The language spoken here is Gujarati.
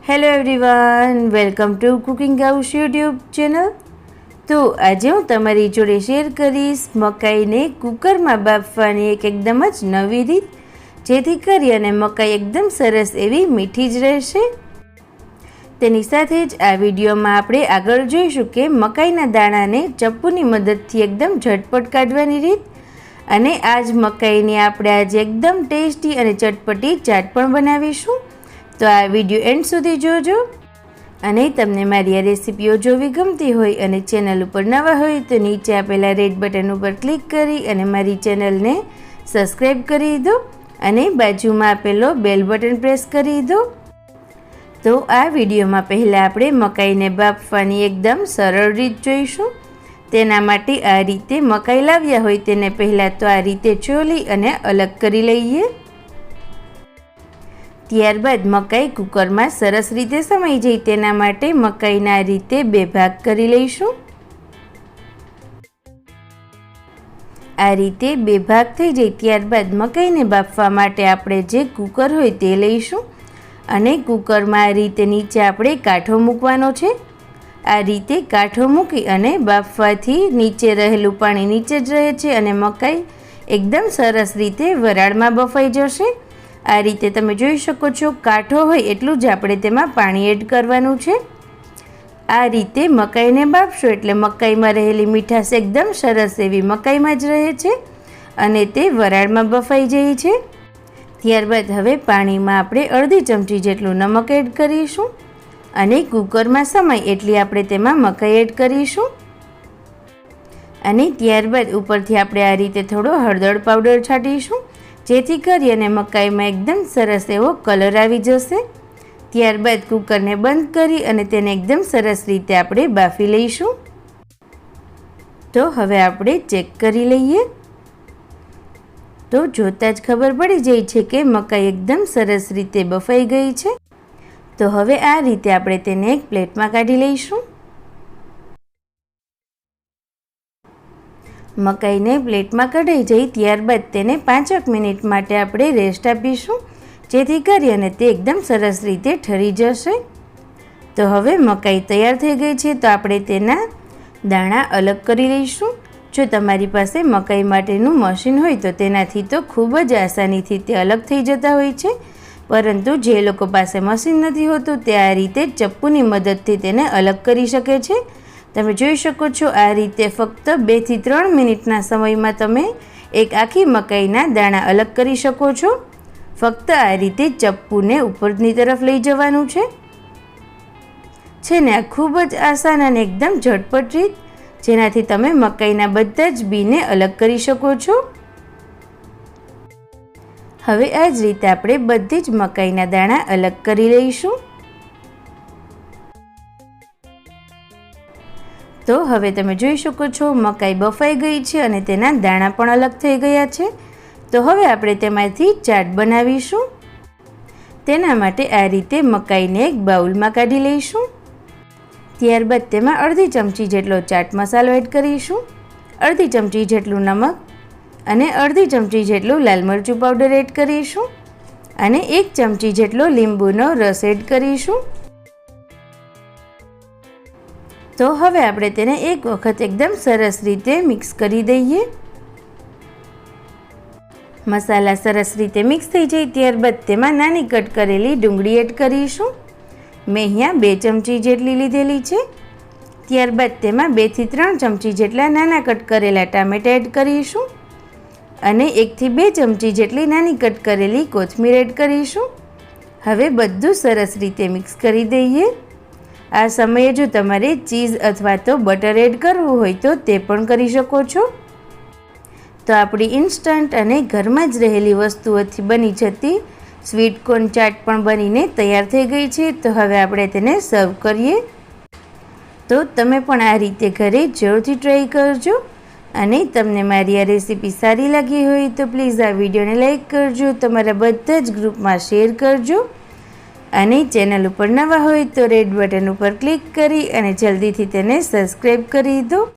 Hello everyone, welcome to cooking house YouTube channel. તો આજે હું તમારી જોડે શેર કરીશ મકાઈને કુકરમાં બાફવાની એક એકદમ જ નવી રીત, જેથી કરી અને મકાઈ એકદમ સરસ એવી મીઠી જ રહેશે। તેની સાથે જ આ વિડીયોમાં આપણે આગળ જોઈશું કે મકાઈના દાણાને ચપ્પુની મદદથી એકદમ ઝટપટ કાઢવાની રીત, અને આ જ મકાઈની આપણે આજે એકદમ ટેસ્ટી અને ચટપટી ચાટ પણ બનાવીશું। તો આ વિડીયો એન્ડ સુધી જોજો, અને તમને મારી આ રેસીપીઓ જોવી ગમતી હોય અને ચેનલ ઉપર નવા હોય તો નીચે આપેલા રેડ બટન ઉપર ક્લિક કરી અને મારી ચેનલને સબસ્ક્રાઈબ કરી દો, અને બાજુમાં આપેલો બેલ બટન પ્રેસ કરી દો। તો આ વિડીયોમાં પહેલાં આપણે મકાઈને બાફવાની એકદમ સરળ રીત જોઈશું। તેના માટે આ રીતે મકાઈ લાવ્યા હોય તેને પહેલાં તો આ રીતે છોલી અને અલગ કરી લઈએ। ત્યારબાદ મકાઈ કુકરમાં સરસ રીતે સમાઈ જાય તેના માટે મકાઈના રીતે બે ભાગ કરી લઈશું। આ રીતે બે ભાગ થઈ જાય ત્યારબાદ મકાઈને બાફવા માટે આપણે જે કુકર હોય તે લઈશું, અને કુકરમાં આ રીતે નીચે આપણે કાંઠો મૂકવાનો છે। આ રીતે કાંઠો મૂકી અને બાફવાથી નીચે રહેલું પાણી નીચે જ રહે છે અને મકાઈ એકદમ સરસ રીતે વરાળમાં બફાઈ જશે। આ રીતે તમે જોઈ શકો છો, કાંઠો હોય એટલું જ આપણે તેમાં પાણી એડ કરવાનું છે। આ રીતે મકાઈને બાફશો એટલે મકાઈમાં રહેલી મીઠાશ એકદમ સરસ એવી મકાઈમાં જ રહે છે અને તે વરાળમાં બફાઈ જાય છે। ત્યારબાદ હવે પાણીમાં આપણે અડધી ચમચી જેટલું નમક એડ કરીશું, અને કુકરમાં સમાય એટલી આપણે તેમાં મકાઈ એડ કરીશું, અને ત્યારબાદ ઉપરથી આપણે આ રીતે થોડો હળદર પાવડર છાંટીશું, જેથી કરી અને મકાઈમાં એકદમ સરસ એવો કલર આવી જશે। ત્યારબાદ કુકરને બંધ કરી અને તેને એકદમ સરસ રીતે આપણે બાફી લઈશું। તો હવે આપણે ચેક કરી લઈએ। તો જોતાં જ ખબર પડી જાય છે કે મકાઈ એકદમ સરસ રીતે બફાઈ ગઈ છે। તો હવે આ રીતે આપણે તેને એક પ્લેટમાં કાઢી લઈશું। મકાઈને પ્લેટમાં કઢાઈ જાય ત્યારબાદ તેને 5 મિનિટ માટે આપણે રેસ્ટ આપીશું, જેથી કરી અને તે એકદમ સરસ રીતે ઠરી જશે। તો હવે મકાઈ તૈયાર થઈ ગઈ છે, તો આપણે તેના દાણા અલગ કરી લઈશું। જો તમારી પાસે મકાઈ માટેનું મશીન હોય તો તેનાથી તો ખૂબ જ આસાનીથી તે અલગ થઈ જતા હોય છે, પરંતુ જે લોકો પાસે મશીન નથી હોતું તે આ રીતે ચપ્પુની મદદથી તેને અલગ કરી શકે છે। તમે જોઈ શકો છો, આ રીતે ફક્ત 2 થી 3 મિનિટના સમયમાં તમે એક આખી મકાઈના દાણા અલગ કરી શકો છો। ફક્ત આ રીતે ચપ્પુને ઉપરની તરફ લઈ જવાનું છે ને આ ખૂબ જ આસાન અને એકદમ ઝટપટ રીત, જેનાથી તમે મકાઈના બધા જ બીને અલગ કરી શકો છો। હવે આ જ રીતે આપણે બધી જ મકાઈના દાણા અલગ કરી લઈશું। તો હવે તમે જોઈ શકો છો, મકાઈ બફાઈ ગઈ છે અને તેના દાણા પણ અલગ થઈ ગયા છે। તો હવે આપણે તેમાંથી ચાટ બનાવીશું। તેના માટે આ રીતે મકાઈને એક બાઉલમાં કાઢી લઈશું। ત્યારબાદ તેમાં અડધી ચમચી જેટલો ચાટ મસાલો એડ કરીશું, અડધી ચમચી જેટલું નમક અને અડધી ચમચી જેટલું લાલ મરચું પાવડર એડ કરીશું, અને 1 ચમચી જેટલો લીંબુનો રસ એડ કરીશું। તો હવે આપણે તેને એક વખત એકદમ સરસ રીતે મિક્સ કરી દઈએ। મસાલા સરસ રીતે મિક્સ થઈ જાય ત્યારબાદ તેમાં નાની કટ કરેલી ડુંગળી એડ કરીશું। મેં અહીંયા 2 ચમચી જેટલી લીધેલી છે। ત્યારબાદ તેમાં 2 થી 3 ચમચી જેટલા નાના કટ કરેલા ટામેટાં એડ કરીશું, અને 1 થી 2 ચમચી જેટલી નાની કટ કરેલી કોથમીર એડ કરીશું। હવે બધું સરસ રીતે મિક્સ કરી દઈએ। આ સમયે જો તમારે ચીઝ અથવા તો બટર એડ કરવું હોય તો તે પણ કરી શકો છો। તો આપણી ઇન્સ્ટન્ટ અને ઘરમાં જ રહેલી વસ્તુઓથી બની જતી સ્વીટ કોર્ન ચાટ પણ બનીને તૈયાર થઈ ગઈ છે। તો હવે આપણે તેને સર્વ કરીએ। તો તમે પણ આ રીતે ઘરે જરૂરથી ટ્રાય કરજો, અને તમને મારી આ રેસીપી સારી લાગી હોય તો પ્લીઝ આ વિડીયોને લાઈક કરજો, તમારા બધા જ ગ્રુપમાં શેર કરજો, અને ચેનલ ઉપર નવા હોય તો રેડ બટન ઉપર ક્લિક કરી અને જલ્દીથી તેને સબસ્ક્રાઈબ કરી દો।